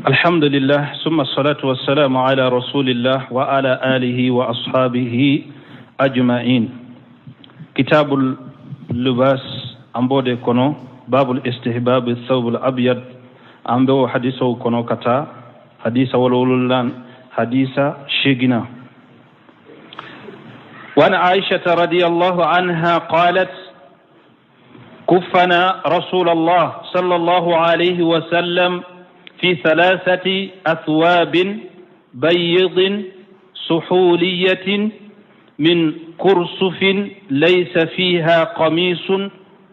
الحمد لله ثم الصلاة والسلام على رسول الله وعلى آله وأصحابه أجمعين. كتاب اللباس أمبود كونو باب الاستحباب الثوب الأبيض أمبو حديثه كونو كتا حديث ولولان حديث شيغنا. وعن عائشة رضي الله عنها قالت: كفنا رسول الله صلى الله عليه وسلم في 3 أثواب بيض سحولية من كرسف ليس فيها قميص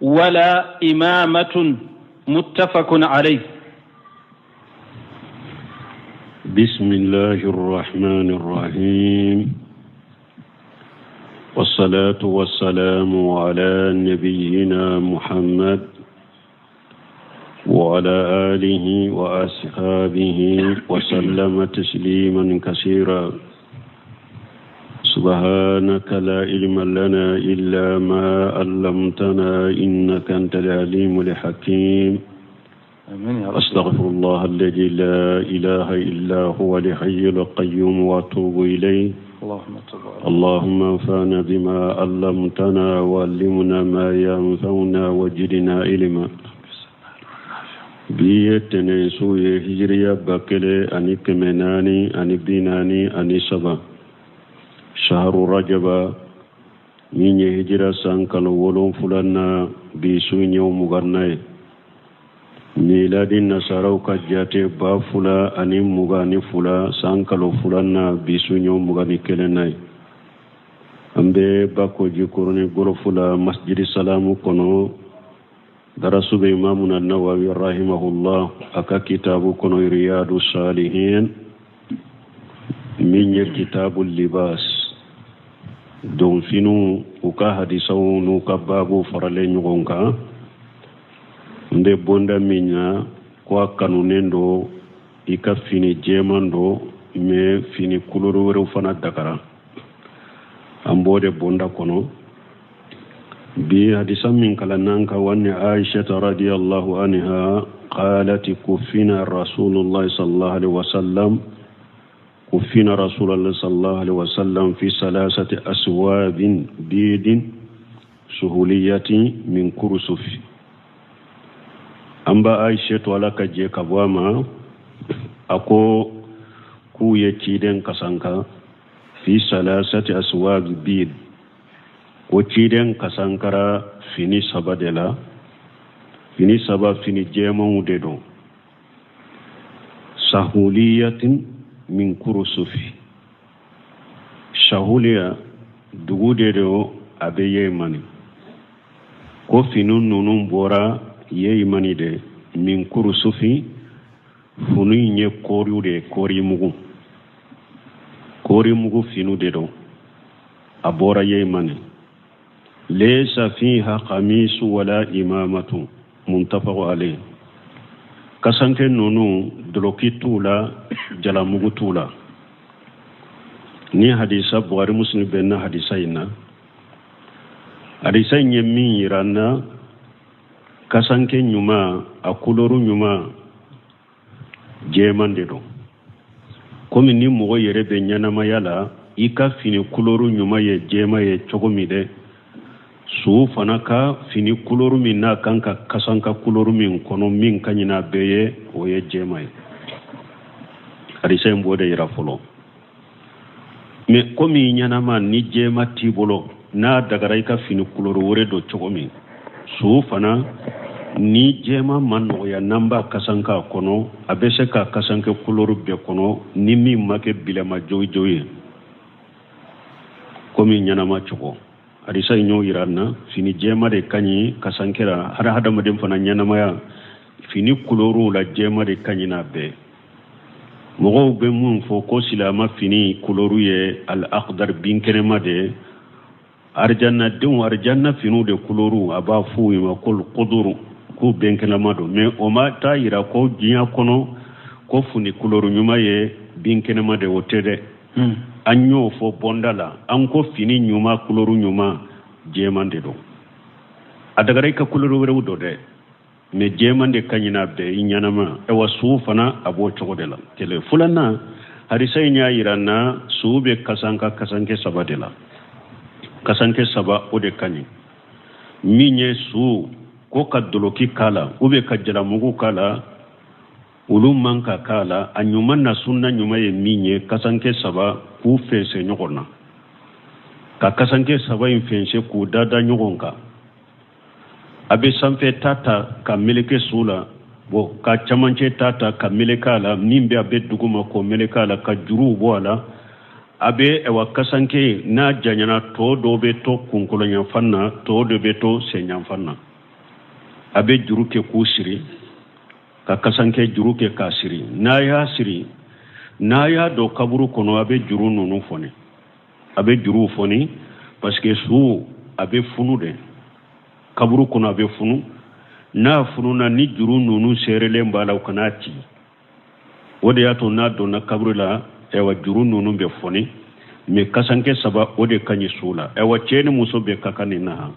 ولا إمامة متفق عليه. بسم الله الرحمن الرحيم، والصلاة والسلام على نبينا محمد وعلى آله وأصحابه وسلم تسليما كثيرا. سبحانك لا علم لنا إلا ما علمتنا إنك أنت العليم الحكيم. أستغفر الله الذي لا إله إلا هو الحي القيوم وأتوب إليه. اللهم انفعنا بما علمتنا وعلمنا ما ينفعنا وزدنا علما. بيتنا سوية هجرية بكلة أني كمناني أني بيناني أني سبا شهر رجب من هجرة سانكال ولون فلنا بيسوين يوم مغرناي ميلاد النصارى كجاتي بافلا أني مغاني فلا سانكال فلنا بيسوين يوم مغاني كلناي أمبي باكو جيكورني غرفلا مسجد السلام كنو درسوا بإمامنا النووي رحمه الله أكا كتاب كنو رياض الصالحين من كتاب اللباس دون فينو وكا حديثو نوكا بابو فرالين يغنكا نده بوندا مينا كوا كانونين دو إكا فيني جيمان دو مي فيني كولورو ورو فانا دكارا أمبودي بوندا كنو بحديث من كلامك وأن عائشة رضي الله عنها قالت: كفنا رسول الله صلى الله عليه وسلم كفنا رسول الله صلى الله عليه وسلم في 3 أثواب بيض سهولية من كرسف. أمبا عائشة ولك جيك بواما أكو كوية تيدن كسانكا في 3 أثواب بيض وكيدن كسانكرا فيني سبا دلا فيني سبا فيني جيمون ديدو سهولية من كرسف. سهولية دوغو ديدو أبي يماني كو فينو نونون بورا يماني دي من كرسف فنو ني كوريو دي كوري مغو فينو ديدو أبورا يماني ليس فيها قميص ولا إمامة متفق عليه. كسانك نونو دلوكي تولا جلامغو تولا ني حديثة بواري مسلم بينا حديثة يمين يرانا كسانك نيوما أكولورو نيوما جيمان ديدو كومي ني مغو يري بنيانا ما يالا إيكا فيني كولورو نيوما يجيما يچوغمي دي su fana ka fini kuloru min na kanka kasanka kuloru min kono min kanyina beye o ye jemay hadisa mbode yira folo me komi nyana man ni jema tibolo na dagarai ka fini kuloru wore do chogomi su fana ni jema man no ya namba kasanka kono abese ka kasanka kuloru be kono ni mi make bilama joyi komi nyana ma chogo hadisa inyo irana fini jema de kanyi kasankera hada madem fana nyana maya fini kuloru la jema de kanyi na be mogo be mun fo ko silama fini kuloru ye al aqdar binkere made arjanna finu de kuloru aba fu ma kol quduru ku benkela mado me o ma ta ira ko jinya kono ko funi kuloru nyuma ye binkene made wotede anyo fo bondala anko fini nyuma kuloru nyuma jemande do adagare ka kuloru were wudo de me jemande kanyina be nyanama ewa sufana abo chogodela tele fulana harisa nya irana sube kasanke sabadela kasanke saba ode kanyi minye su ko kadoloki kala ube kajala mugu kala ulumanka kala anyuman na sunna nyuma ye minye kasanke saba ku fense nyogona ka kasanke saba infense ku dada nyogonka abe sanfe tata ka meleke sula bo ka chamanche tata ka melekala mimbe abe duguma ko melekala ka juru boala abe ewa kasanke na janyana to do be to kunkolonya fanna to do be to senya fanna abe juru ke kusiri ka kasanke juru ke kasiri na ya siri na ya do kaburu kono abe juru nunu foni abe juru foni parce que su abe funu de kaburu kono abe funu na funu na ni juru nunu serele mbala ukanati wode yato na do na kaburu la ewa juru nunu be foni me kasanke saba ode kanyi sula ewa cheni muso be kakani na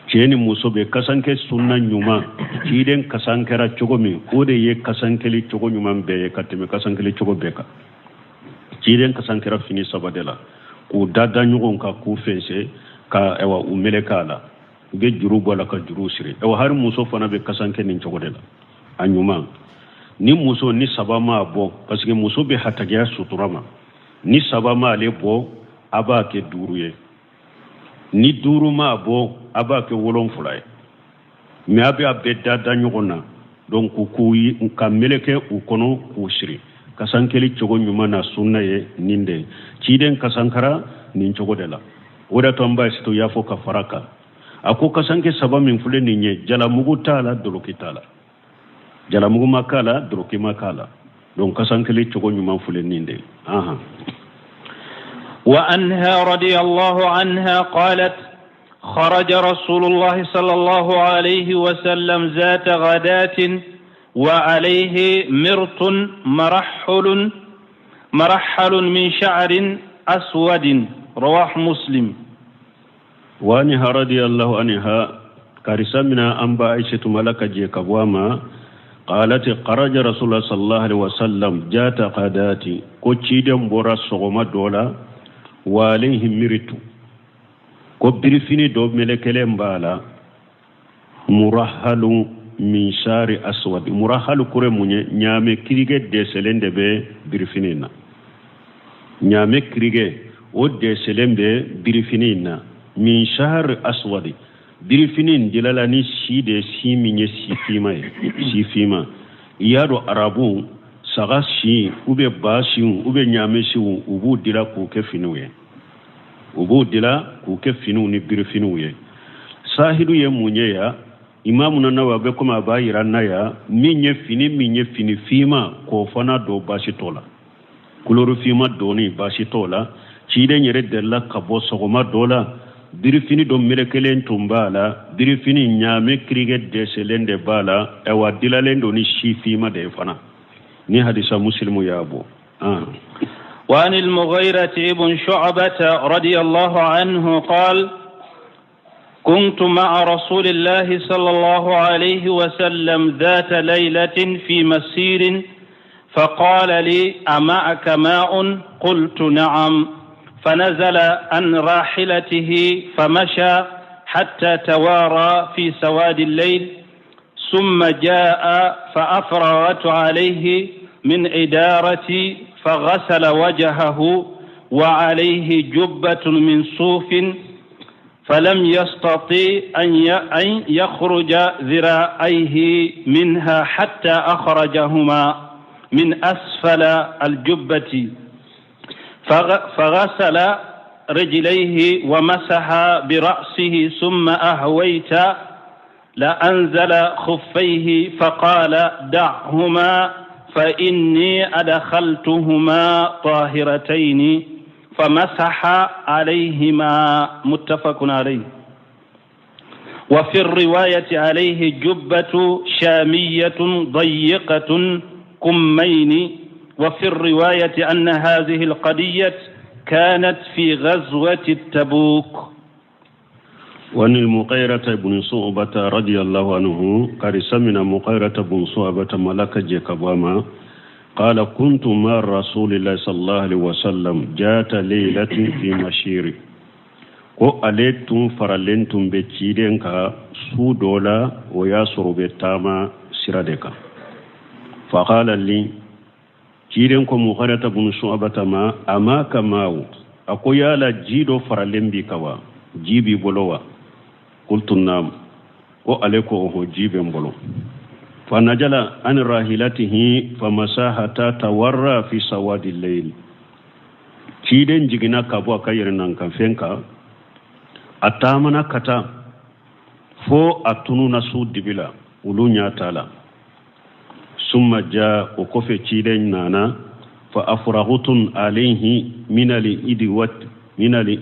cheni muso be kasanke sunna nyuma kiden kasankera chogomi ode ye kasankeli chogo nyuma be katime kasankeli chogo beka kiden kasankera fini saba dela ku dada nyugon ka ku fense ka ewa umele kala be juru bola ka juru siri ewa har muso fana be kasanke nin chogo dela anyuma ni muso ni saba ma bo parce que muso be hatagia suturama ni saba ma le bo aba ke duruye ni duru ma bo aba ke wolon fulay me abe abedda danyogona donc ku yi ka meleke u kono ku shiri kasankeli chogo nyuma na sunna ye ninde ciden kasankara nin chogo dela oda tomba sito yafo ka faraka ako kasanke saba min fule ninye jala mugu tala dolokitala jala mugu makala doloki makala donc kasankeli chogo nyuma fule ninde aha وأنها رضي الله عنها قالت خرج رسول الله صلى الله عليه وسلم ذات غداة وعليه مرط مرحل من شعر أسود رواه مسلم. وأنها رضي الله عنها كارسمنا أنبا عائشة ملك جيكبواما قالت خرج رسول الله صلى الله عليه وسلم ذات غداة كوتشيدم بورا سوغما دولا وعليه مرت ko birifini do melekele mbala murahhalu min shari aswad murahhalu kure munye nyame kirige deselende be birifinina nyame kirige o deselembe birifinina min shari aswad birifinin dilala ni shide siminye sifima yaro arabu sagashi ube bashi ube nyame shi ubu dila ku kefinuye ubu dila ku kefinu ni birifinuye sahidu ye munye ya imamu na nawabe kuma bayira naya minye fini fima ko fana do bashi tola kuloro fima doni bashi tola chide nyere della kabo sogoma dola birifini do melekelen tumbala birifini nyame krige deselende bala ewa dilalendo ni shifima de fana ni hadisa muslimu yabo وعن المغيرة بن شعبة رضي الله عنه قال كنت مع رسول الله صلى الله عليه وسلم ذات ليلة في مسير فقال لي أمعك ماء قلت نعم فنزل عن راحلته فمشى حتى توارى في سواد الليل ثم جاء فأفرغت عليه من إدارتي فغسل وجهه وعليه جبة من صوف فلم يستطيع أن يخرج ذراعيه منها حتى أخرجهما من أسفل الجبة فغسل رجليه ومسح برأسه ثم أهويت لأنزل خفيه فقال دعهما فإني أدخلتهما طاهرتين فمسح عليهما متفق عليه. وفي الرواية عليه جبة شامية ضيقة كمين. وفي الرواية أن هذه القضية كانت في غزوة التبوك. وأن المغيرة بن شعبة رضي الله عنه قرس من مغيرة بن شعبة ملك جكباما قال كنت مع رسول الله صلى الله عليه وسلم جاءت ليلة في مشيري ko ale tun faralen tun be ciden ka su dola o ya soro be tama sira de kan fa qala li ciden ko mu kharata bun su'abata ma ama kamaw ako yala jido faralen bi kawa jibi bolowa qultu nam ko ale ko ho jibe mbolo fa najala an rahilatihi fa masahata tawarra fi sawadi al-layl ciden jigina kabo akayir nan kan fenka atamana kata fo atunu nasu dibila ulunya tala summa ja o kofe ciden nana fa afrahutun alayhi min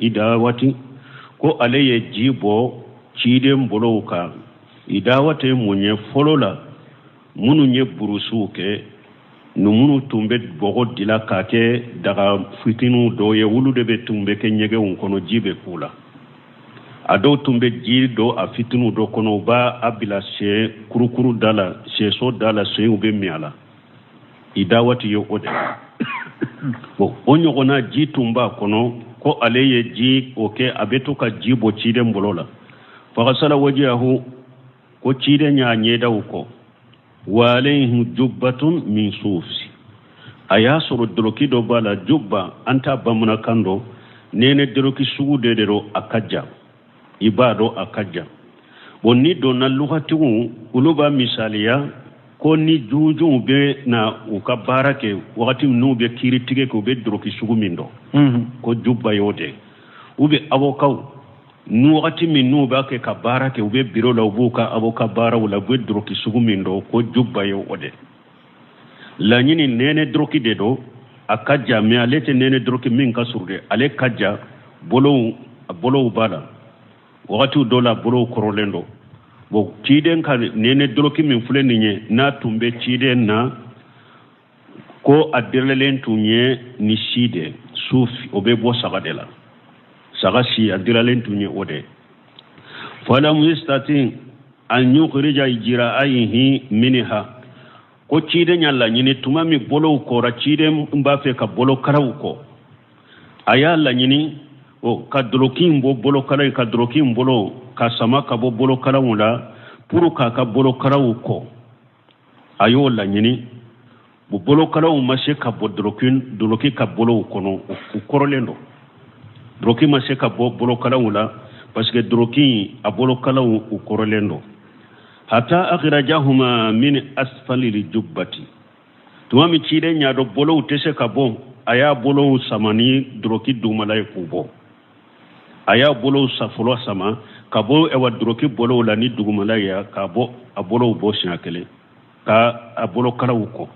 idawati ko alaye jibo ciden bolowka idawate munye folola munu nye burusuke no munu tumbe bogo dila kake daga fitinu do ye wulude be tumbe ke nyege on kono jibe kula ado tumbe jiri do a fitinu do kono ba abila she kurukuru dala she so dala she ube miala idawati yo ode bo onyo gona ji tumba kono ko aleye ji oke abeto ka jibo chide mbolola fagasala wajahu ko chide nya nyeda uko wa alayhi jubbatun min sufsi ayasuru doloki do bala jubba anta bamuna kando nene doloki sugu dedero akaja ibado akaja bonni do na lugatigu uluba misaliya ko ni juju be na ukabarake wakati nube kiritige ko be droki sugumindo ko jubba yode ube abokaw nu wakati min nuba ke kabarake ube biro la ubuka aboka bara wala be droki sugumindo ko jubba yode la nyini nene droki dedo akaja me alete nene droki min kasurde ale kaja bolo bala wakati dola bolo korolendo bo ciden ka nene droki min fuleni nye na tumbe ciden na ko adirelen tunye ni side sufi obe bo sagadela sagasi adirelen tunye ode fala mustati an yukhrija ijra'aihi minha ko ciden yalla nyini tumami bolo ko ra ciden mbafe ka bolo karawko ayalla nyini o kadrokin bo bolo kala kadrokin bolo ka sama ka bo bolo kala wala puru ka bolo karawu ko ayo la nyini bo bolo karawu mashe ka bo droki ka bolo kono o korolendo droki mashe ka bo bolo kala wala parce que droki a bolo kala o korolendo hatta akhrajahuma min asfali lijubbati tumami chide nya do bolo tese ka bo aya bolo samani droki dumalay kubo aya bolo safulo sama kabo ewa droki bolo la ni dugumala ya kabo abolo bo shinakele ka abolo karawuko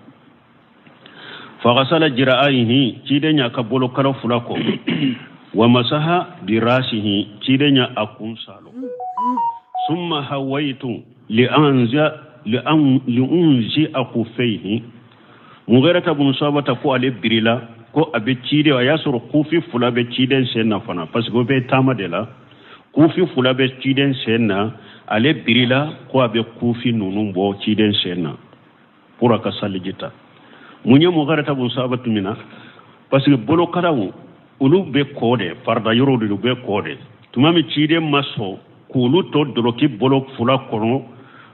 fa ghasala jira'aihi chidenya ka bolo karaw fulako wa masaha bi rasihi chidenya akun salo summa hawaitu li unzi akufaihi mughirata bin sabata ko ale birila ko abe chide wa yasuru kufi fula be chiden senna fana parce que be tama de la kufi fula be chiden senna ale birila ko abe kufi nunu bo chiden senna pura ka salijita munye mo garata bu sabatu mina parce que bolo karawu ulu be kode farda yoro du be kode tumami chiden maso kulu to doroki bolo fula kono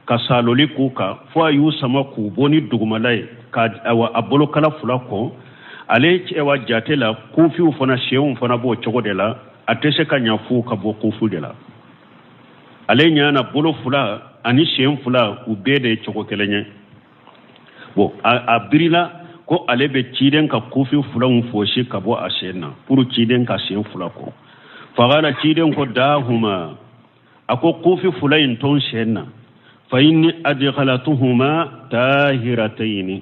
ka saloli kuka fo ayu sama ku boni dugumalai ka awa abolo kala fula ko ale cewa jatela kufi ufana shewu fana bo chogo de la atese ka nyafu ka bo kufu de la ale nyana bolo fula ani shewu fula ubede chogo kelenye bo abirila ko ale be chiden ka kufi fula unfoshi ka bo ashena puru chiden ka shewu fula ko fagala chiden ko dahuma ako kufi fula inton shena fa inni adghalatuhuma tahiratayn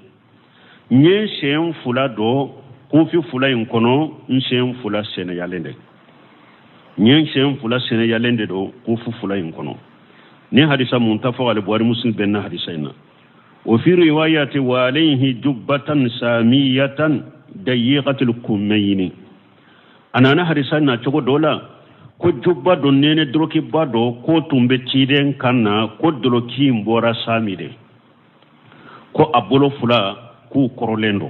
nye shen fula do kufi fula in kono shen fula sene yalende nye shen fula sene yalende do kufi fula in kono ni hadisa muntafa al buhari muslim benna hadisa ina wa fi riwayati wa alayhi jubbatan samiyatan dayiqatul kumayni anana hadisa na chogo dola ko jubba do nene droki bado ko tumbe ciden kanna ko doloki mbora samide ko abolo fula ku korolendo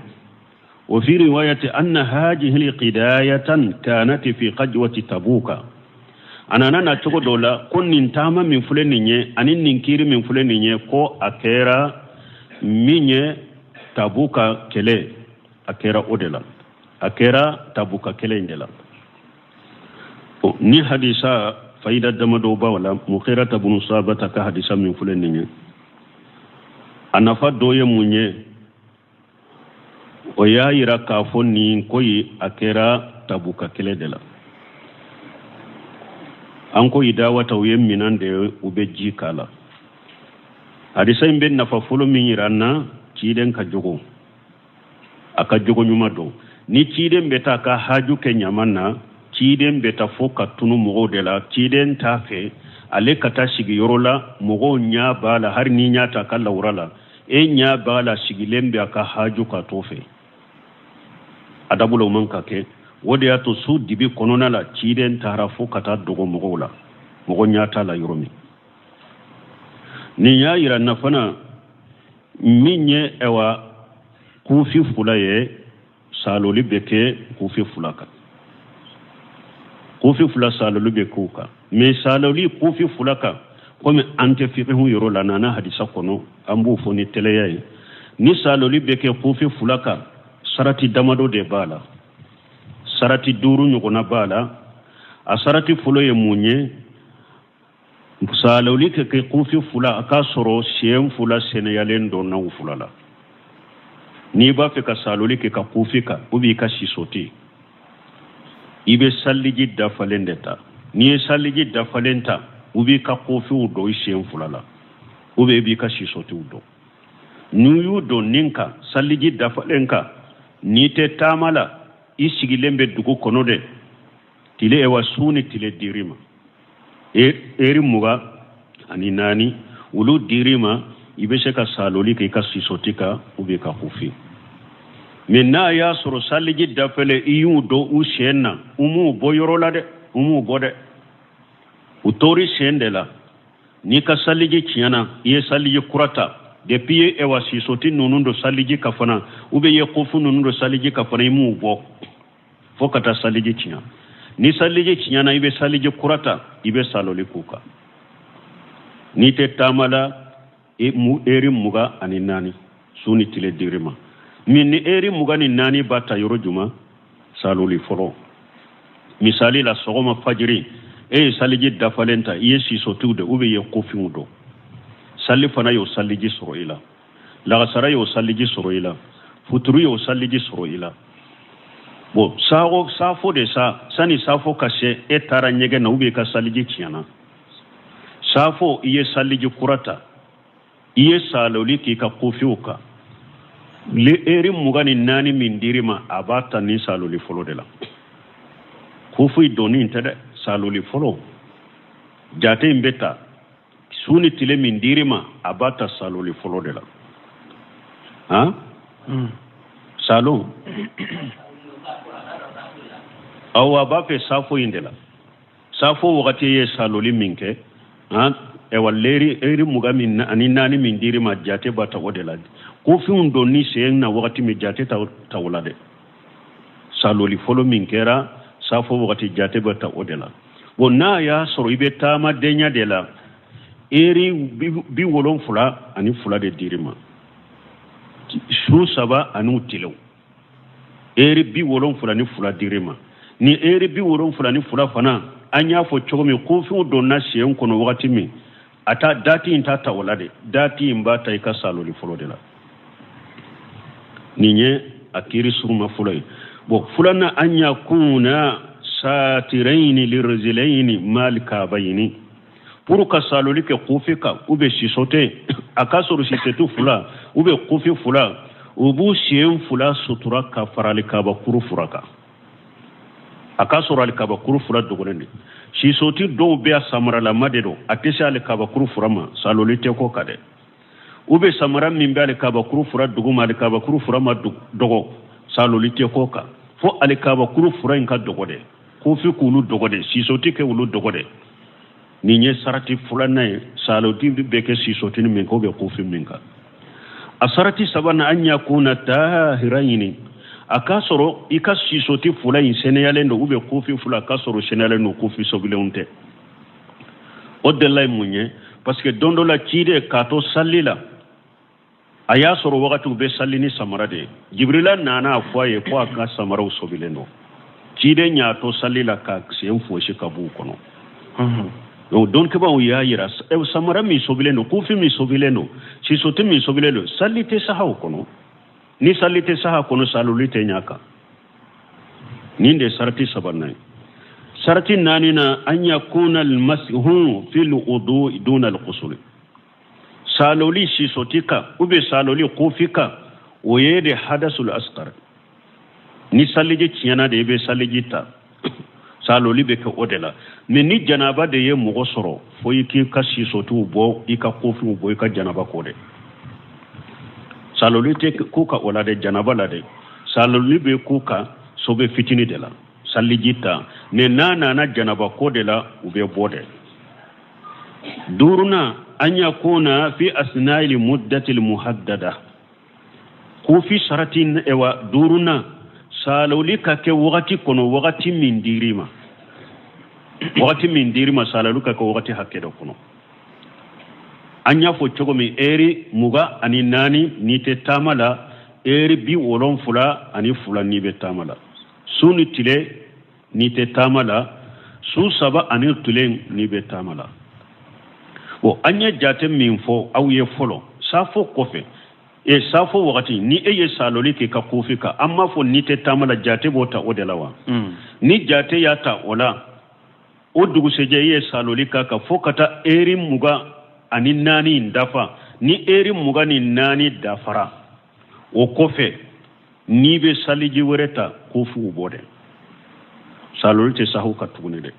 وفي رواية أن هذه القداية كانت في قجوة تبوك أنا نتقول دولا كن ننتام من فلنية أن ننكير من فلنية كو أكيرا من تبوك كلي أكيرا أودلا أكيرا تبوك كلي اندلا ni hadisa faida damado ba wala mukhirata bunu sabata ka hadisa min fuleninya anafa doye munye o yayira ka fonni koyi akera tabuka kele dela an koyi dawata wiyem minande ubeji kala hadisa imbe nafa fulo min yiranna ciden ka jogo aka jogo nyuma do ni ciden beta ka haju ke nyamanna ciden beta foka tunu mogo de la ciden tafe ale kata sigi yorola mogo nya bala har ni nya ta kala urala e nya bala sigi lembe aka haju ka tofe adabulo man kake wode ya to su dibi konona la ciden tara foka ta dogo mogo la mogo nya ta la yoromi ni ya ira nafana minye ewa kufi fulaye saloli beke kufi fulaka kufi fula salolu be kuka me saloli kufi fulaka comme ante fiqhu yoro la nana hadisa kono ambu foni teleyay ni saloli be ke kufi fulaka sarati damado de bala sarati duru nyugona bala a sarati fulo ye munye saloli ke kufi fula aka soro siem fula seneyalen do na fulala ni ba fe ka saloli ke ka kufi ka ubi ka sisoti ibe salliji dafalendeta ni salliji dafalenta ubi ka kofi udo ishen fulala ube bi ka shisoti udo nuyu do ninka salliji dafalenka ni te tamala isigilembe dugu konode tile ewa suni tile dirima eri muga ani nani ulu dirima ibe sheka saloli ke ka shisoti ka ube ka kofi minna ya soro saliji dafele iyu do u shenna umu boyorola de umu bode utori shendela ni ka saliji chiana ye saliji kurata depuis ewa sisoti nunundo saliji kafana ube ye kofu nunundo saliji kafana imu bo fokata saliji chiana ni saliji chiana ibe saliji kurata ibe saloli kuka ni te tamala eri muga ani nani suni tile dirima min eri mugani nani bata yoro juma saloli folo misali la sogoma fajiri saliji dafalenta yesi sotude ube ye kofiudo salli fana yo saliji soroila la sara yo saliji soroila futuru yo saliji soroila bo sago safo de sa sani safo kashe etara nyege na ube ka saliji chiana safo iye saliji kurata iye saloli ki ka kofiuka le eri mugani nani min dirima abata ni saloli folo de la kufu doni intede saloli folo jate imbeta suni tile min dirima abata saloli folo de la ha salo awa bape safo indela safo wakati ye saloli minke ha e walleri eri mugami ani nani min dirima jate bata odela kufi doni sen na wakati me jate tawlade saloli folo minkera safo wakati jate bata odela wonna ya soro ibe tama denya dela eri bi wolon fula ani fula de dirima su saba anu tilew eri bi wolon fula ni fula dirima ni eri bi wolon fula ni fula fana anya fo chogomi kufi donna sen kono wakati mi ata dati inta tawlade dati imbata ika saloli folo dela ninye akiri surma fulay bo fulana an yakuna satiraini lirzilaini malikabaini pour ka saloli ke kufika ube sisote akasoro sisetu fula ube kufi fula ubu siem fula sutura ka farali kaba kuru furaka akasoro al kaba kuru fura dogolende sisoti do be samara la madedo atesha al kaba kuru furama saloli te ko kade ube samara min be al kaba kuru fura duguma al kaba kuru furama dogo saloli te ko ka fo al kaba kuru fura in ka dogode kufi kulu dogode sisoti ke ulu dogode ni nye sarati fulana saloti beke sisoti ni min ko be kufi minka asarati sabana an yakuna tahirayni akasoro ika sisoti fulani seneyale ndo ube kufi fula kasoro seneyale no kufi sobilonte odellay munye parce que dondo la cide kato sallila aya soro wakati ube sallini samarade jibrila nana afwaye ko aka samara sobileno cide nyato sallila ka sen foshi kabu kono don ke ba o ya yira samara mi sobileno kufi mi sobileno sisoti mi sobileno sallite sahaw kono ni sallite saha kono salulite nyaka ninde sarati sabanay sarati nanina an yakuna almashu fil wudu duna alqusul saluli sisotika ube saluli kufika oyede hadasul asqar ni sallije ciyana de be sallijita saloli be ko odela mais ni janaba de ye mogo soro foyiki ka sisotu bo ika kufi bo ika janaba ko de saloli te kuka wala de janaba la de saloli be kuka sobe fitini de la sallijita ne nana na janaba ko de la ube bode duruna an yakuna fi asna'il muddati muhaddada kufi sharatin ewa duruna saloli ka ke wakati kono wakati min dirima salolu ka ke wakati hakkedo kono anya fo chogo mi eri muga ani nani ni te tamala eri bi wolon fula ani fula ni be tamala suni tile ni te tamala su saba ani tulen ni be tamala o anya jate min fo aw ye folo sa fo kofe e safo wakati ni eye saloli ke ka kufika amma fo ni te tamala jate bota odelawa ni jate yata ola o dugu seje ye saloli ka fo kata eri muga ani nani ndafa ni eri muga ni nani dafara o kofe ni be saliji wereta kufu ubode saloli te sahu katugune de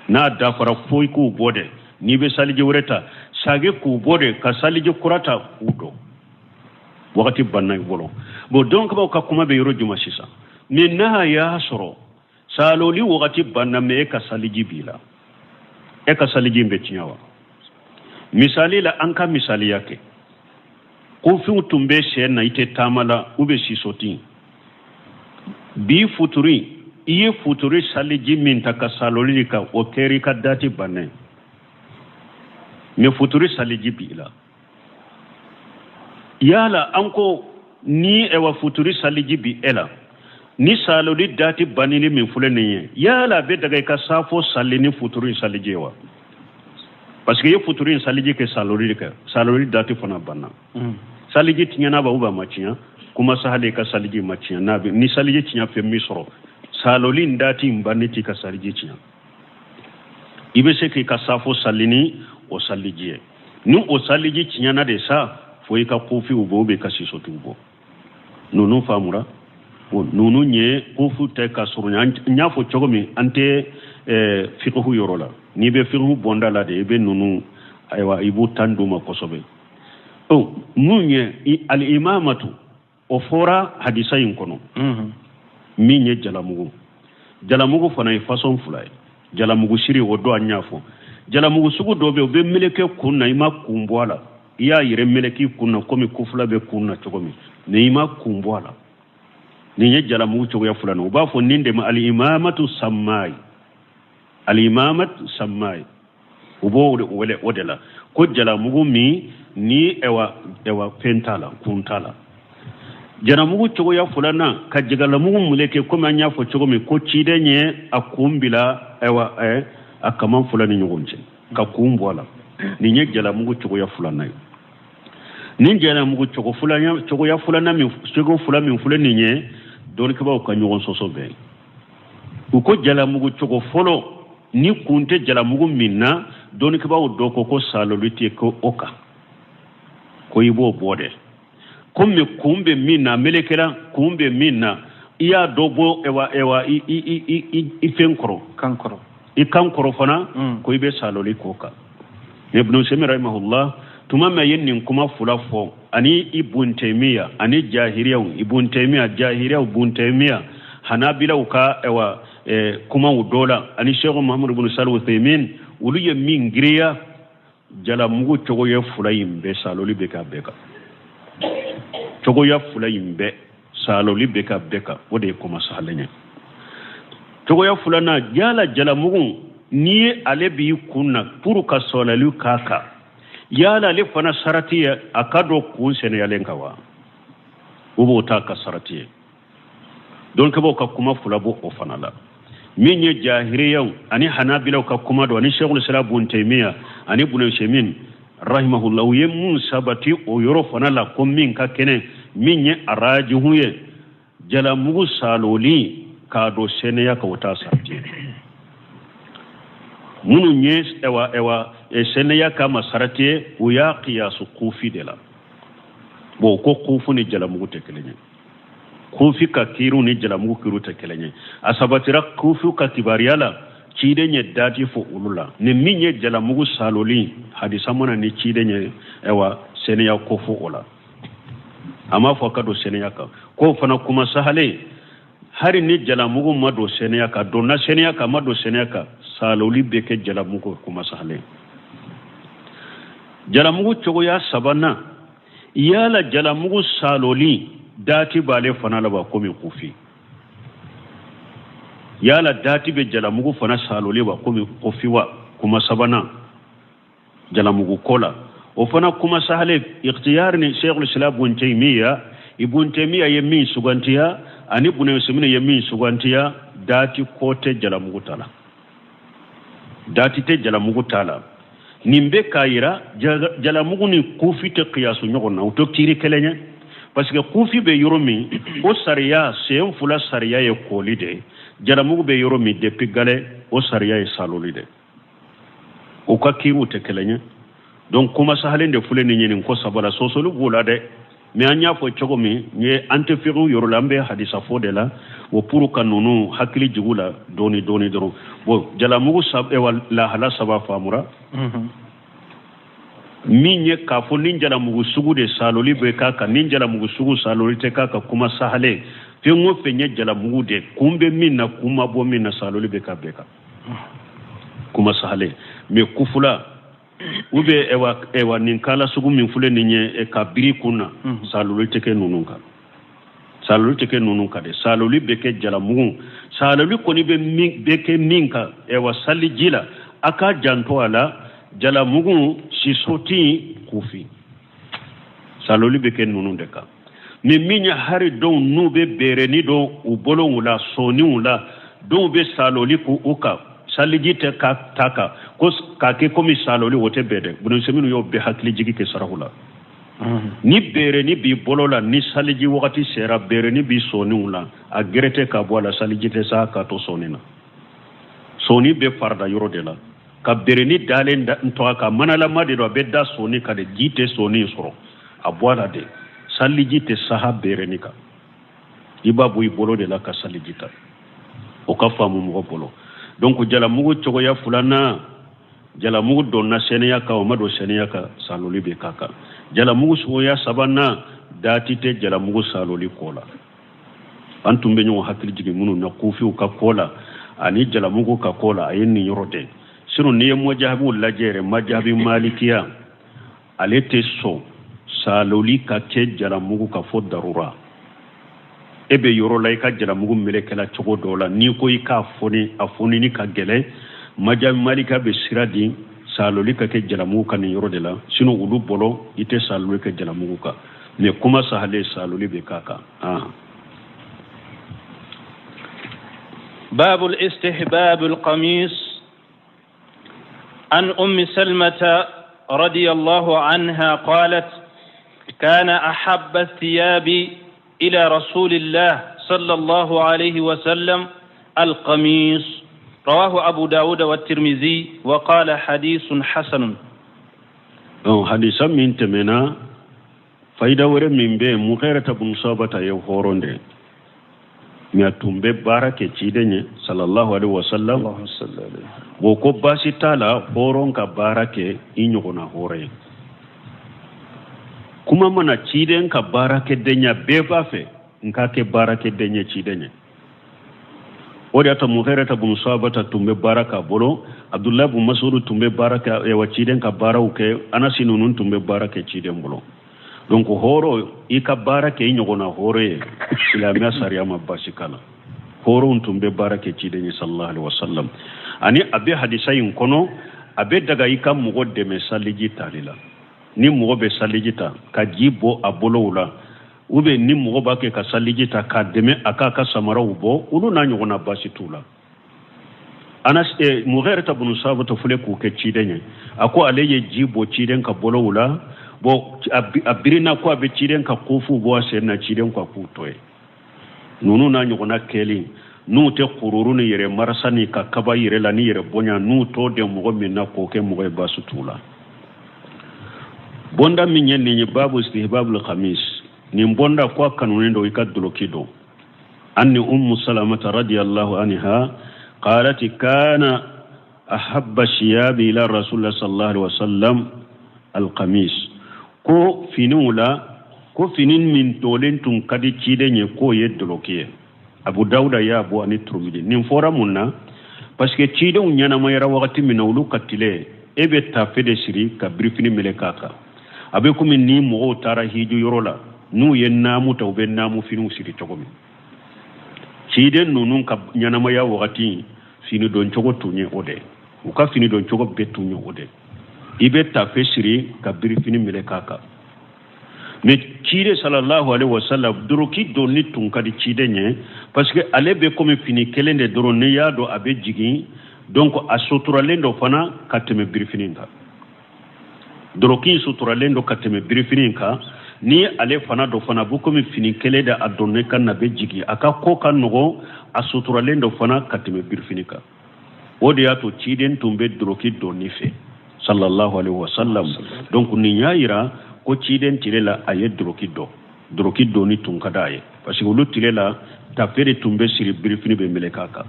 na dafara foi ku ubode ni be saliji wereta sage ku ubode ka saliji kurata udo wakati banna bolo bo donc ba ka kuma be yoro juma sisa ni na ya soro saloli wakati banna me ka saliji bila e ka saliji be tinyawa misali la anka misali yake ko fi tumbe she na ite tamala ube sisoti bi futuri iye futuri saliji min ta ka saloli ka o keri ka dati banne me futuri saliji bila yala anko ni ewa futuri saliji bi ela ni saloli dati banini min fulene yala be daga ka safo salini futuri salijewa parce que ye futuri saliji ke saloli dati fana banna saliji tinyana ba uba machiya kuma sahale ka saliji machiya nabi ni saliji tinya fe misro saloli dati mbaniti ka saliji tinya ibe se ke ka safo salini o saliji ni o saliji tinyana de sa foi ka kufi ubo be kasi sotubo nunu famura nunu nye kufu te ka surunya nya fo chogomi ante fiqhu yorola ni be fiqhu bonda la de be nunu aywa ibu tanduma kosobe munye al imamatu o fora hadisa yin kono minye jalamugu fana façon fulay jalamugu shiri wodo anyafo jalamugu sugu dobe be meleke kunna ima kumbwala iya yire meleki kunna komi kufula be kunna chogomi ne ima kumbwala ni ye jalamu chogo ya fulano ba fo ninde ma al imamatu sammai ubo wole odela ko jalamu mi ni ewa pentala kuntala jalamu chogo ya fulana ka jigalamu muleke komi anya fo chogomi ko chidenye akumbila ewa akaman fulani nyugonje ka kumbwala ni nye jalamu chogo ya fulana ni jalamu chogo ya fulana mi chogo fulana mi fulani nye don ke ba ka nyugon soso be ko jalamu chogo folo ni kunte jalamu minna don ke ba do ko salolite ko oka ko yibo bode comme kumbe minna melekela kumbe minna iya dobo ewa i fenkoro kankoro fana ko ibe saloli koka ibn Sami rahimahullah tumama yennin kuma fulafo ani ibn Taymiya ani jahiliya ibn Taymiya jahiliya ibn Taymiya hanabila uka ewa kuma udola ani Sheikh Muhammad ibn Salih Uthaymin ulu ye min giriya jala mugu cogo ye fula yimbe saloli be ka beka cogo ya fula yimbe saloli be ka beka o de kuma sahalenya cogo ya fula na jala mugu ni ale bi kunna pour ka solalu kaka yala le fana saratiya akado kun sene yalen kawa ubo ta ka saratiya don ka bo ka kuma fula bo o fana la min ye jahiliyaw ani hanabila ka kuma do ani Sheikhul Islam Ibn Taymiyyah ani Ibn Shemin rahimahullah ye mun sabati o yoro fana la ko min ka kene min ye arajihu ye jala mugu saloli ka do sene ya ka wata sarti munu nye ewa sene ya ka masarati o ya qiyasu kufi de la bo ko kufu ni jala mugu tekelenye kufi ka kiru ni jala mugu kiru tekelenye asabatira kufi ka kibariyala cide nye dati fo ulula ni minye jala mugu saloli hadisa mana ni cide nye ewa sene ya kofu ola ama fo ka do sene ya ka ko fana kuma sahale hari ni jala mugu mado sene ya ka donna sene ya ka mado sene ya ka saloli beke jala mugu kuma sahale jala mugu chogo ya sabana yala jala mugu saloli dati bale fana la ba komi kufi yala dati be jala mugu fana saloli ba komi kufi wa kuma sabana jala mugu kola o fana kuma sahale ikhtiyar ni Sheikhul Islam Ibn Taymiyyah yemin sugantiya ani Ibn Usaymin yemin sugantiya dati kote jala mugu tala dati te jala mugu tala nimbe kayira jala mugu ni kufi te qiyasu nyogona uto kiri kelenya parce que kufi be yoromi o sariya sen fula sariya ye kolide jala mugu be yoromi depuis gale o sariya ye salolide o ka kiru te kelenya donc kuma sahalende fule ni nyeni ko sabala sosolu bula de mais anya fo chogo mi nye antefiru yorolambe hadisa fodela wo puru kanunu hakili jigula doni doro bo jala mugu sab e wala hala saba famura minye ka fo ninjala mugu sugu de saloli be kaka ninjala mugu sugu saloli te kaka kuma sahale fengo fenye jala mugu de kumbe minna kuma bo minna saloli be ka beka kuma sahale me kufula ube ewa ninkala sugu min fule ninye e kabiri kuna saloli teke nununka de saloli beke jala mugu saloli koni be beke minka ewa sali jila aka janto ala jala mugu sisoti kufi saloli beke nunundeka ni minya hari don nube bereni do ubolo wula soni wula don be saloli ku uka saliji te taka kos kake komi saloli wote bede bunu seminu yo be hakli jigi ke sarahula ni bere ni bi bolola ni saliji wakati sera bere ni bi soni wula a gerete ka bola saliji te sa ka to sonina soni be farda yoro de la ka bere ni dalen nto ka manala made do be da soni ka de jite soni soro a bola de saliji te saha bere ni ka ibabu ibolo de la ka saliji ta o ka famu mo bolo donc jala mugu chogo ya fulana jala mugu donna seniya ka o mado seniya ka saloli be kaka jala mugu so ya sabana dati te jala mugu saloli kola antum be nyo hakili jigi munu na kufi ka kola ani jala mugu ka kola ayeni yorote sino ne mo jahabu lajere majabi malikiya alete so saloli ka ke jala mugu ka fo darura ebe yoro la ka jala mugu melekela chogo dola ni ko ka afoni ni ka gele majam malika be siradi saloli ka ke jala mugu kan yoro de la sino ulu bolo ite saloli ka jala mugu ka me kuma sahale saloli be kaka باب الاستحباب القميص عن أم سلمة رضي الله عنها قالت كان أحب الثياب إلى رسول الله صلى الله عليه وسلم القميص رواه أبو داود والترمذي وقال حديث حسن حديثا من تمنا فايدة ورد من بي مغيرة بن صابة يوهورون دي مياتون بي بارك تيدني صلى الله عليه وسلم وكو باسي تالا هورون كبارك إنيونا هورين kuma mana ciden ka barake denya beba fe nka ke barake denya cidenye ودياتا مغيرة بن صابة تنبي باركة بولو عبد الله بن مسعود تنبي باركة وچيدن كباراوك أنا سنونون تنبي باركة چيدن بولو donc horo ika barake nyogona horo ila ma sariyama basikala horo untumbe barake chideni sallallahu alaihi wasallam ani abe hadisayin kono abe daga ika mugo de me saliji talila ni mugo be salijita ka jibo abolowula ube ni mugo bake ka salijita ka deme aka ka samara ubo ulu na nyogona basitula anas mughirata ibn sabata fule ku ke chideni ako aleye jibo chiden ka bolowula bo abirina ko abe chiren ka kufu bo na chiren ko kutoy nunu na nyugona keli nu te kururu ni yere marasani ka kaba yere la ni yere bonya nu to de mo minna ko ke mo ba sutula bonda minyen ni babu istihbabul khamis ni bonda ko kanuni ndo ikadulo kido anni salama radiyallahu anha qalat kana ahabba shiyabi ila rasulullah sallallahu alaihi wasallam al-qamis ko finula ko finin min tolen tun kadi cidenye ko yeddoloke abu dauda ya abu ani turmidi nin fora munna parce que cidon nyana mayra wakati minawlu katile ebe ta fede siri ka brifini melekaka abe kumi ni mo tara hiju yorola nu yennamu tawbe namu finu siri togomi ciden nunun ka nyana maya wakati fini don chogo tunye ode uka fini don chogo betunye ode ibe ta fe siri ka brifini melekaka mais cide sallallahu alaihi wasallam duruki doni tun kadi cide nye parce que ale be comme fini kelende doro ne yado abe jigi donc a soturalendo fana kateme brifininka duruki soturalendo kateme brifininka ni ale fana do fana bu comme fini kelede adonne kan na be jigi aka ko kan no a soturalendo fana kateme brifininka odiato ciden tumbe duruki doni fe sallallahu alaihi wasallam donc ni nyaira ko ciden tilela aye droki do ni tun kadaye parce que lu tilela ta fere tumbe siri brifini be melekaka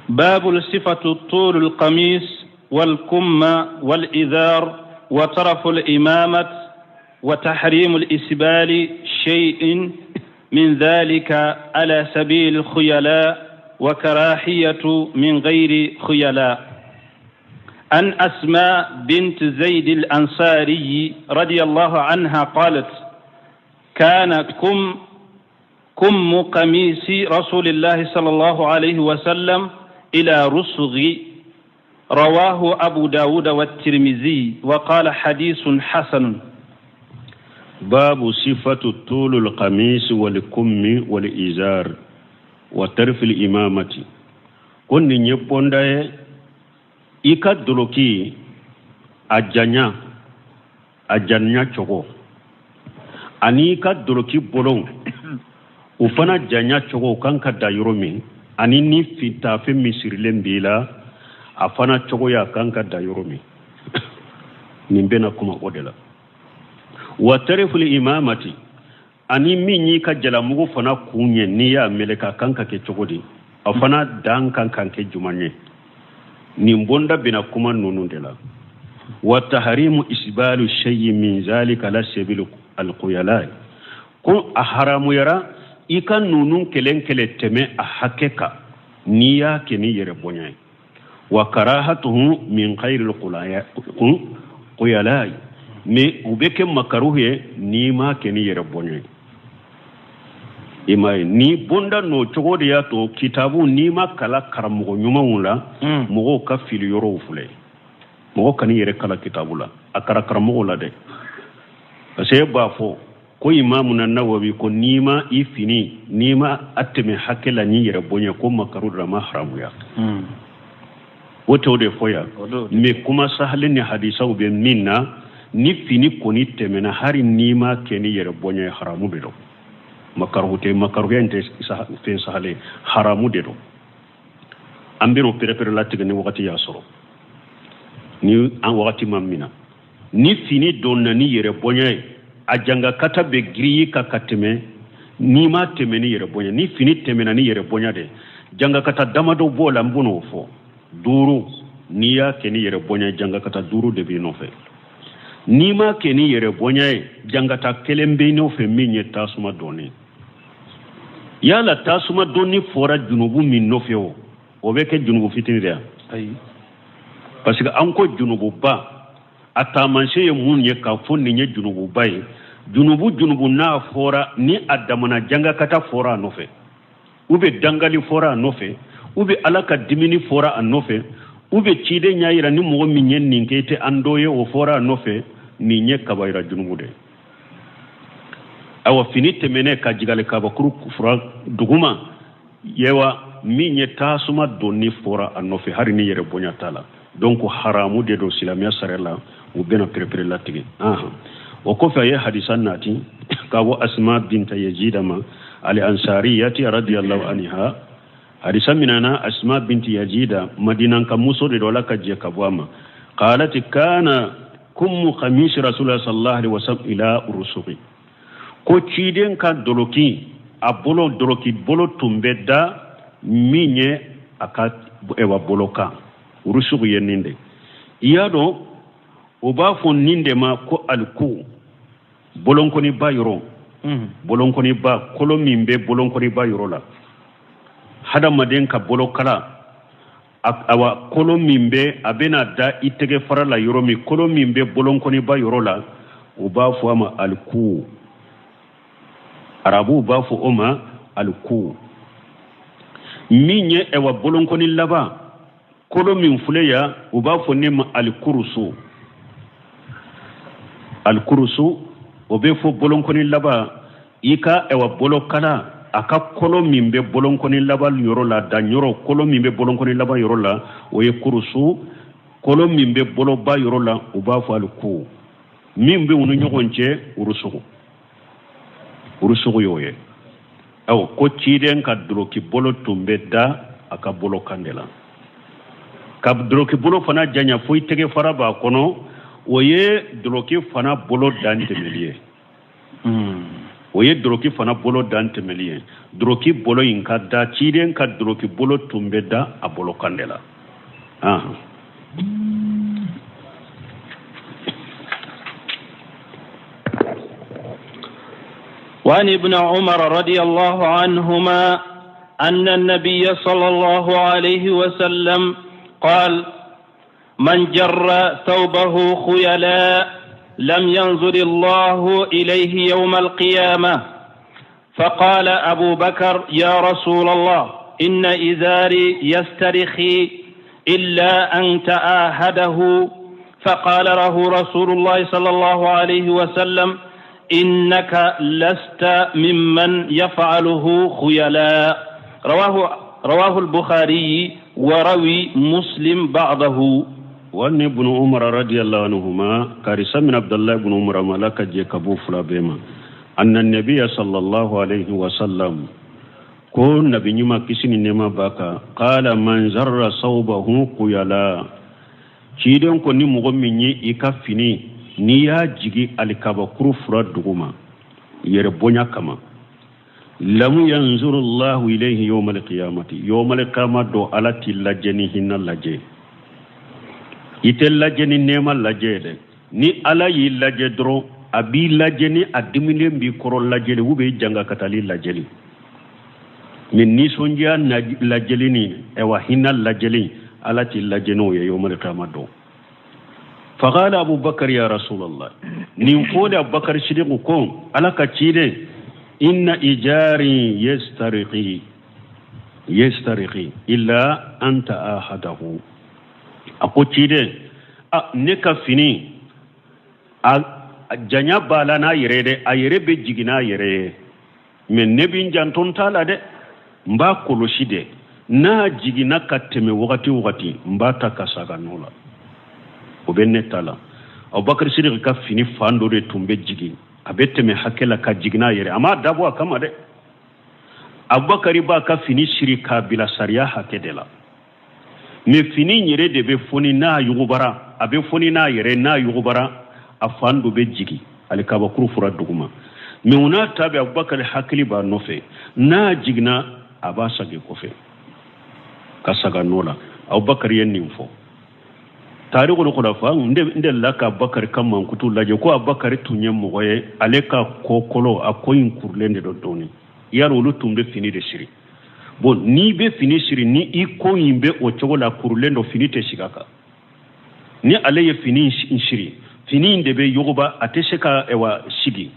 باب الصفة طول القميص والكم والإذار وطرف الإمامة وتحريم الإسبال شيء من ذلك على سبيل الخيلاء وكراهية من غير خيلاء عن أسماء بنت زيد الأنصاري رضي الله عنها قالت كان كم قميص رسول الله صلى الله عليه وسلم إلى رسغ رواه أبو داود والترمذي وقال حديث حسن باب صفة طول القميص والكم والإزار وطرف الإمامة كن يبون ika doloki ajanya chogo ani ka doloki bolon ufana janya chogo kanka da yoromi ani ni fita fe misirilen bila afana chogo ya kanka da yoromi nimbena kuma odela wa tariful imamati ani minyi ka jalamugo fana kunye ni ya meleka kanka ke chogodi afana dan kanka ke jumanye nimbonda bina kuma nunundela wa tahrimu isbalu shay'in min zalika la sabil alquyala ko aharamu yara ikan nunun kelen teme a hakeka niya keni yere bonya wa karahatuhu min khair alquyala me ubeke makaruhe ni ma keni yere bonya imai ni bonda no chogode ya to kitabu ni makala karamugo nyuma wula mugo ka fili yoro fule mugo kan yere kala kitabula akara karamugo la de ase ba fo ko imamu nan nawawi ko nima ifini nima ateme hakela ni yere bonya ko makaru da mahramu ya woto de foya me kuma sahalin ni hadisa ube minna ni fini ko ni temena hari nima keni yere bonya haramu bedo makarhute makarhuyente fe sahale haramu dedo ambiro pere la tigani wakati ya soro ni an wakati mamina ni fini donna ni yere bonya ajanga kata be gri ka kateme ni ma teme ni yere bonya ni fini teme na ni yere bonya de janga kata damado bola mbuno fo duru ni ya ke ni yere bonya janga kata duru de bi no fe ni ma ke ni yere bonya janga ta kelembe no fe minye tasuma doni yala tasuma doni fora junubu min nofeo o be ke junubu fitini de ay parce que anko junubu ba atamanse ye mun ye ka fonni nye junubu bay junubu na fora ni adamana janga kata fora nofe ube dangali fora nofe ube alaka dimini fora anofe ube chide nyaira ni mo minyen ninkete andoye o fora nofe ni nye kabaira junubu de awa finite mene ka jigale ka bakuru kufra duguma yewa minye tasuma doni fora anofe hari ni yere bonya tala donc haramu de do silamia sarela u bena prepare latigi wa kofa ya hadisan nati kawo asma bint yazid ma al ansariyati radiyallahu anha hadisan minana asma bint yazid madinan ka muso de dola ka je kabwama qalat kana kum khamis rasulullah sallallahu alaihi wasallam ila urusuqi ko ciden ka doloki abolo doloki bolo tumbeda minye aka ewa boloka urusuqu yeninde iyado o b'a fɔ nin de ma ko aliku bolonkoni ba yɔrɔ bolonkoni ba kolo min bɛ bolonkoni ba yɔrɔ la hadamaden ka bolokala awa kolo min bɛ a bɛna da i tɛgɛ fara la yɔrɔ min kolo min bɛ bolonkoni ba yɔrɔ la o b'a fɔ a ma aliku arabuw b'a fɔ o ma aliku min ye ɛwa bolonkoni laban kolo min filɛ yan o b'a fɔ ne ma alikurusu alkurusu o be fo bolonkoni laba ika ewa bolokala aka kolo min be bolonkoni laba yoro la da nyoro kolo min be bolonkoni laba yoro la o ye kurusu kolo min be bolo ba yoro la o ba fo alku min be wonu nyogonche urusugo yoye aw ko ciden ka droki bolo tumbe da aka bolo kandela ka droki bolo fana janya fo itege fara ba kono oye droki fana bolo dantemeliye oye droki fana bolo dantemeliye droki bolo inka da ciden ka droki bolo tumbe da a bolo kandela وعن ابن عمر رضي الله عنهما أن النبي صلى الله عليه وسلم قال من جر ثوبه خيلاء لم ينظر الله إليه يوم القيامة فقال أبو بكر يا رسول الله إن إزاري يسترخي إلا أن تآهده فقال له رسول الله صلى الله عليه وسلم إنك لست ممن يفعله خيلاء رواه البخاري وروي مسلم بعضه. وأن ابن عمر رضي الله عنهما كارثة من عبد الله بن عمر ملك جيكابو فلابيما أن النبي صلى الله عليه وسلم كون نبي نما كسين نما باكا قال من زر صوبه قيلا كيدون كوني مغمني إكافيني نيا جيجي الكابا كروفرا دوغما يربونيا كما لم ينظر الله إليه يوم القيامة دو على تلاجني هنا لاجي ite lajeni nema lajede ni ala yi laje dro abi lajeni adimile mbi koro lajeli ube janga katali lajeli min ni sonja na lajeli ni ewa hina lajeli ala ti lajeno ye yomal qiyamado faqala abu bakar ya rasulullah ni fode abu bakar shidiku ko ala ka cide inna ijari yastariqi illa anta ahadahu akocide ne ka fini a janya bala na yere de a yere be jigina yere men ne bin janton tala de mba koloshi de na jigina ka teme wakati mba ta kasaga nola o be ne tala Abubakar Siddiq ka fini fando de tumbe jigi abette me hakela ka jigina yere ama dabo kama de Abubakar ba ka fini shirika bila sariya hakedela me fini yere de be foni na yugubara abe foni na yere na yugubara afando be jigi alikaba kuru fura duguma me una tabe Abubakar hakili ba nofe na jigna abasa ge kofe kasaga nola Abubakar yenni fo tarikul khulafa nde laka Abubakar kamman kutu laje ko Abubakar tunyen moye aleka kokolo akoyin kurlende do doni yaro lu tumbe fini de siri bon ni be fini siri ni I ko yimbe o chogola kurulendo fini te shigaka ni alaye fini shiri fini de be yogoba atesheka ewa shigi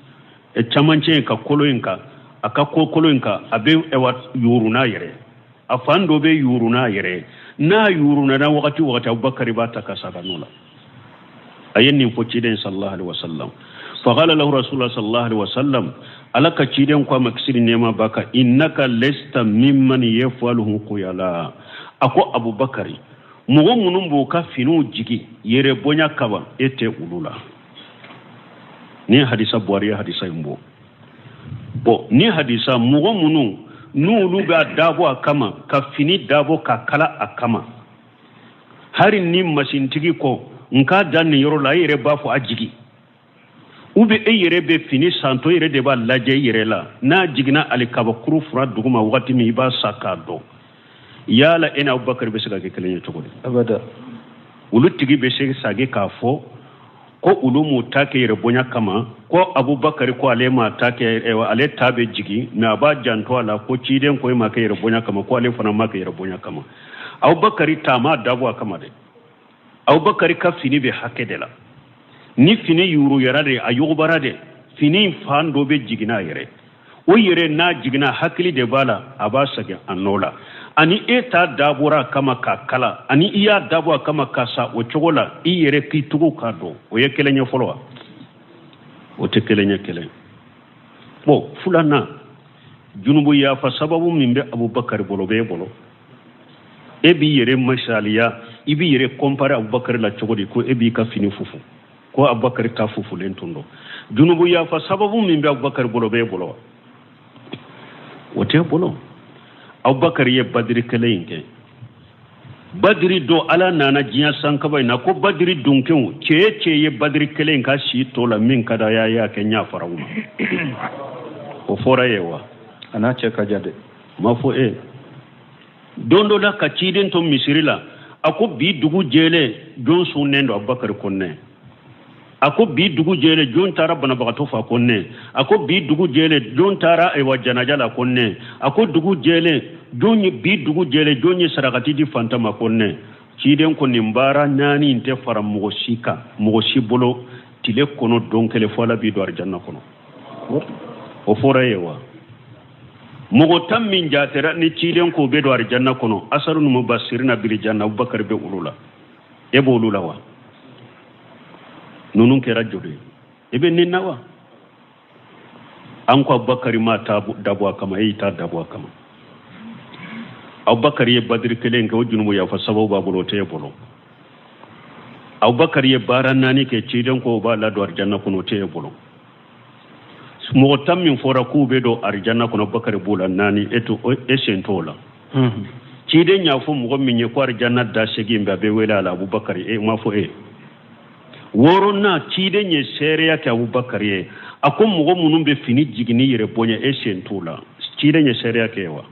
e chamanche ka koloyinka aka koloyinka abe ewa yuruna yere afando be yuruna yere na yuruna na wakati Abubakar ba takasaba nula ayenni fo ciden sallallahu alaihi wasallam faqala lahu rasulullah sallallahu alaihi wasallam alaka ciden ko maksiri nema baka innaka lasta mimman yafaluhu quyala ako Abubakari mugo munum bo ka finu jigi yere bonya kaba ete ulula ni hadisa buari hadisa imbo bo ni hadisa mugo munum nulu ga dabo akama ka fini dabo ka kala akama hari ni masintigi ko nka dan yoro la yere bafo ajigi ube yere be fini santo yere de ba laje yere la na jigina alikaba kuru fura duguma wakati mi ba sakado yala ina Abubakar be sega ke kelenya togodi abada ulu tigi be sega ka fo ko ulu mu take yere bonya kama ko Abubakar ko alema take ale tabe jigi na ba janto ala ko ciden ko ma ke yere bonya kama ko ale fana ma ke yere bonya kama Abubakar tama dabo kama de Abubakar ka fini be hakedela ni fini yuru yarade ayugo barade fini fando be jigina yere o yere na jigina hakili de bala abasage anola ani eta dabura kama kakala ani iya dabwa kama kasa o chogola I yere kitugo kado o yekelenya folwa o tekelenya kelen bo fulana junubu ya fa sababu mimbe Abubakar bolo be bolo ebi yere mashaliya ibi yere compare Abubakar la chogodi ko ebi ka fini fufu ko Abubakar ka fufu lentundo junubu ya fa sababu mimbe Abubakar bolo be bolo wote bolo Abubakar ye badri kelenge badri do ala nana jiya sankaba na ko badri dunken ce ye badri kelen ka shi tola min kada ya kenya farawuma o fora yewa ana ce ka jade mafo dondo la ka cidin to misirila ako bi dugu jele jon sunendo Abubakar konne ako bi dugu jele jon tara bana bagato fa konne ako bi dugu jele jon tara e wajanajala konne ako dugu jele jonyi bi dugu jele jonyi sarakati di fantama konne ciden ko nimbara nani inte fara mogosika mogosibolo tile kono donkele fola bi do arjanna kono o fora yewa mogo tammin jatera ni ciden ko be do arjanna kono asarun mubassirina bil janna Abubakar be ulula ebo ulula wa nunun kera jode ebe ninnawa an ko Abubakar ma ta dabwa kama ta dabwa kama Abubakar ye badri kelen ko junumu ya fa sababu babulo te bolo Abubakar ye baran nani ke ciden ko ba la do arjanna kono te bolo mo tammin fora ku be do arjanna kono Abubakar bula nani eto esentola ciden ya fu mo min ye ko arjanna da shegi mba be wela la Abubakar ma fo woro na ciden ye sere ya ke Abubakar ye akom mo munum be fini jigini yere bonya esentola ciden ye sere ya ke wa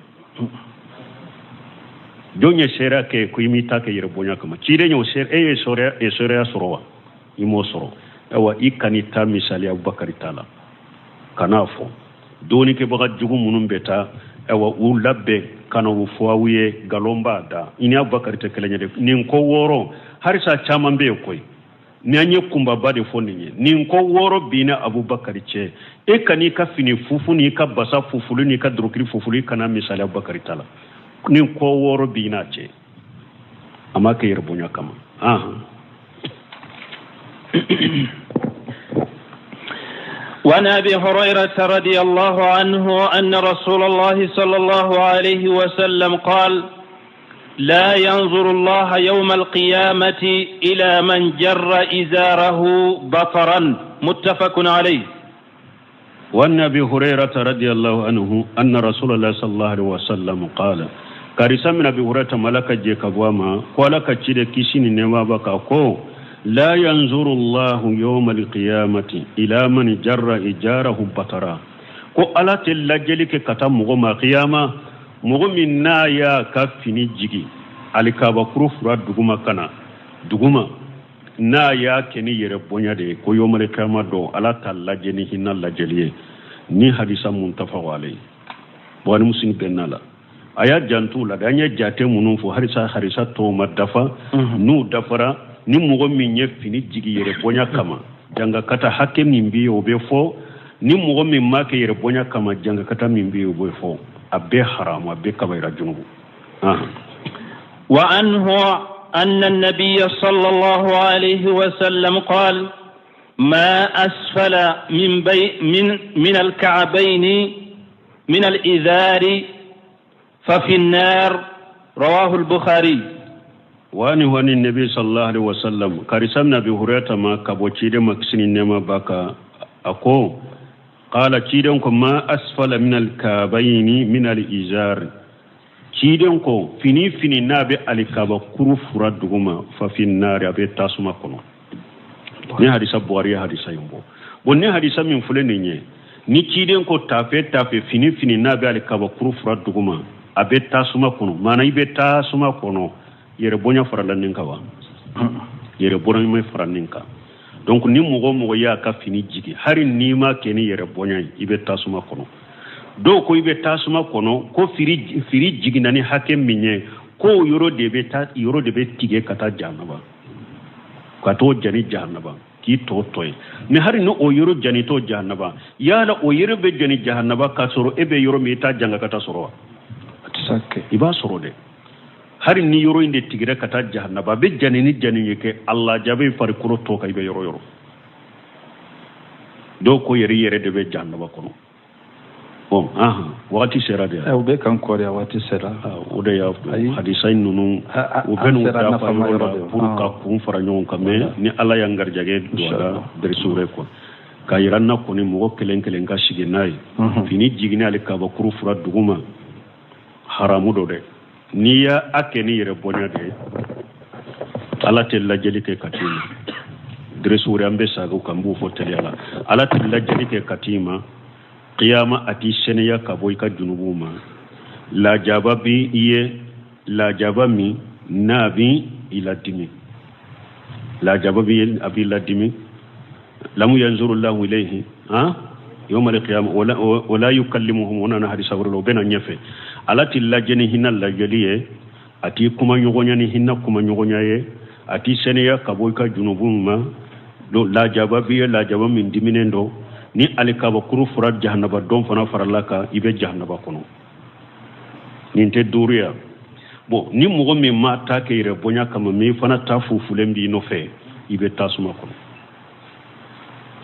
donye sera ke ko imita ke yere bonya kama cide nyo ser sore ya sorowa imo soro ewa ikani ta misali Abubakar tala kanafo doni ke baga jugu munum beta ewa ulabbe kana ufuawiye galomba da ini Abubakar te kelenya de nin ko woro harisa chama mbe koy nyanye kumba bade foninye nin ko woro bina Abubakar ce e kani ka fini fufu ni ka basa fufulu ni ka drukri fufulu kana misali Abubakar tala nin ko woro bina ce amma ka yarbunya kama وعن أبي هريرة رضي الله عنه أن رسول الله صلى الله عليه وسلم قال لا ينظر الله يوم القيامة إلى من جر إزاره بطرا متفق عليه. وعن أبي هريرة رضي الله عنه أن رسول الله صلى الله عليه وسلم قال karisa min abi hurata malaka je kabwama kwala ka cide kishini ne ma baka ko la yanzuru Allah yawm al-qiyamati ila man jarra ijarahu batara ko ala tilla jelike kata mugo ma qiyama mugo minna ya kafini jigi alikaba kurufura duguma na ya keni yere bonya de ko yawm al-qiyama do ala talla jeni hinna la jeliye ni hadisa muntafaq alayhi boni musin bennala aya jantu la danya jate munun fo harisa to madafa nu dafara ni mugo min ye fini jigi yere bonya kama janga kata hakke min bi o be fo ni mugo min make yere bonya kama janga kata min bi o be fo abbe haram abbe kabaira junubu wa anhu أن النبي صلى الله عليه وسلم قال ما أسفل من الكعبين من الإزار ففي النار رواه البخاري. وأنه أن النبي صلى الله عليه وسلم كارسمنا بهريرة ما كبوشيد مكسين نما باكا أكو قال كيدنكم ما أسفل من الكعبين من الإزار كيدنكم فيني نابي الكعبة كروفرا دغما ففي النار أبي تاسما كنو ni hadisa buhari hadisa yumbo bonni hadisa min fuleni nye ni kiden ko tafe fini na be al kaba kurufura duguma abe tasuma kono mana ibe tasuma kono yere bonya farala ninka wa yere bonya mai faraninka donc ni mugo ya ka fini jigi hari ni ma keni yere bonya ibe tasuma kono do ko ibe tasuma kono ko firi jigi nani hakem minye ko yoro de be tige kata janaba kato jani jahannaba ki to toy ne hari no o yoro jani to jahannaba yala o yoro be jani jahannaba ka soro ebe yoro mi ta janga kata soro atsakke iba soro de hari ni yoro inde tigire kata jahannaba be jani ni jani yake Allah jabe far kuro to kay be yoro do ko yere de be jahannaba kono bon wati sera de o be kan ko ya wati sera o de ya hadisai nunu o benu da fa pour ka kun fara nyon kame ni ala ya ngarjage do da der sure ko kayiranna ko ni mo kelen ka shige nay fini jigini al ka ba kuru fura duguma haramu do de ni ya akeni yere bonya de ala tella jelike katima der sure ambe sago kambu foteli ala tella jelike katima qiyama ati seniya kaboy ka junubuma la jababi iye la jabami nabi ila dimi la jababi abi la dimi lam yanzuru Allah ilayhi يوم القيامة ولا يكلمهم ونحن حديث ورلو بين نيفه alati lajeni hinna lajeliye ati kuma nyogonyani hinna kuma nyogonyaye ati seneya kaboyka junubumma do lajaba biye lajaba min diminendo ni alikaba kuru furat jahannaba don fana faralaka ibe jahannaba kono ninte duriya bo ni mogo min ma ta ke ire bonya kama mi fana ta fufulembi no fe ibe tasuma kono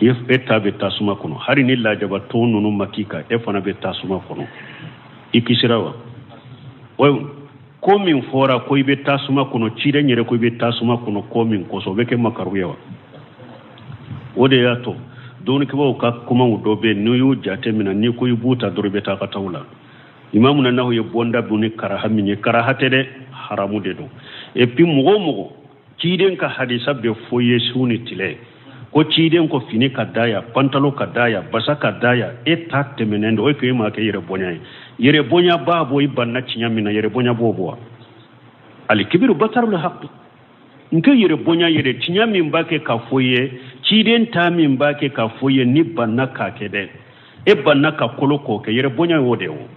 if eta be tasuma kono hari ni lajaba to nunu makika e fana be tasuma kono ikisirawa o ko min fora ko ibe tasuma kono cire nyere ko ibe tasuma kono ko min ko so beke makaruwa ode yato don ke bo ka kuma do be no yo jate mina ni ko yubuta dorbe ta ka tawla imamu na nahu ye bonda buni karaha minye karahate de haramu de do e pi mugo ciden ka hadisa be foye suni tile ko ciden ko fini ka daya pantalo ka daya basa ka daya e tatte menendo o ke ma ke yere bonya babo ibanna cinyamina yere bonya bobo al kibiru batarul haqq nke yere bonya yere cinyami mbake ka foye ciden tami mbake ka foye ni banna ka kede e banna ka koloko ke yere bonya wode wo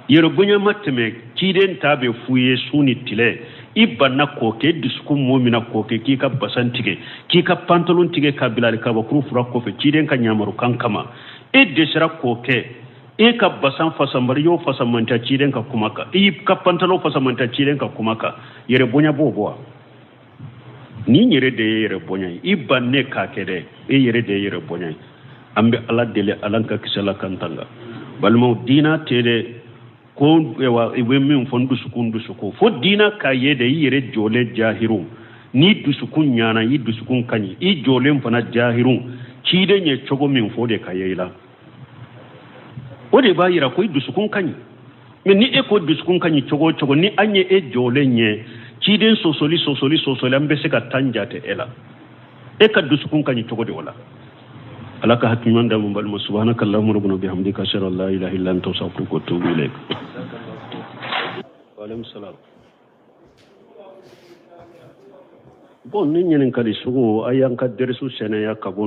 yere bonya matme ciden tabe fuye suni tile ibanna ko ke disku mu'mina ko ke ki ka basantige ki ka pantalon tige ka bilal ka bakru fura ko fe ciden ka nyamaru kankama e desra ko ke e ka basan fasambar yo fasamanta ciden ka kumaka e ka pantalo fasamanta ciden ka kumaka yere bonya bobo ni yere de yere bonya ibanne ka kede e yere de yere bonya ambe ala dele alanka kisala kantanga balmo dina tede ko ewa iwe min fondu sukundu suko fo dina ka yede yere jole jahiru ni dusukun nyana yi dusukun kanyi i jole mfana jahiru cide nye chogo min fode ka yela ode ba yira ko dusukun kanyi men ni e ko dusukun kanyi chogo ni anye e jole nye ciden sosoli ambe se ka tanjate ela e ka dusukun kanyi chogo de wala alaka hakiman da mun balma subhanaka allahumma rabbana bihamdika ashhadu an la ilaha illa anta astaghfiruka wa atubu ilaik wa alaikum salam bon ni nyen kali sugo ayan ka dersu sene ya kabon